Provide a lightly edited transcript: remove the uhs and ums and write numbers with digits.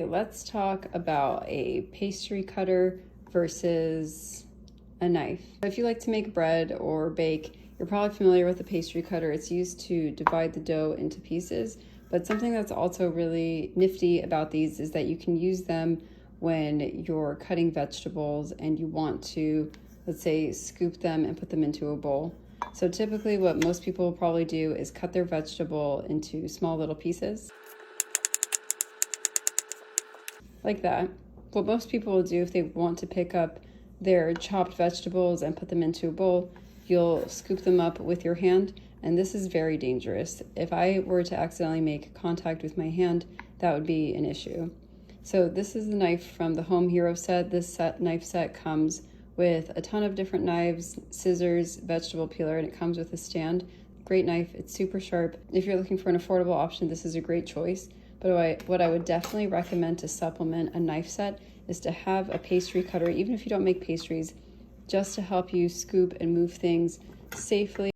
let's talk about a pastry cutter versus a knife. If you like to make bread or bake, you're probably familiar with a pastry cutter. It's used to divide the dough into pieces, but something that's also really nifty about these is that you can use them when you're cutting vegetables and you want to, let's say, scoop them and put them into a bowl. So typically what most people will probably do is cut their vegetable into small little pieces, like that. What most people will do if they want to pick up their chopped vegetables and put them into a bowl, you'll scoop them up with your hand, and this is very dangerous. If I were to accidentally make contact with my hand, that would be an issue. So this is the knife from the Home Hero set. This knife set comes with a ton of different knives, scissors, vegetable peeler, and it comes with a stand. Great knife, it's super sharp. If you're looking for an affordable option, this is a great choice. But what I would definitely recommend to supplement a knife set is to have a pastry cutter, even if you don't make pastries, just to help you scoop and move things safely.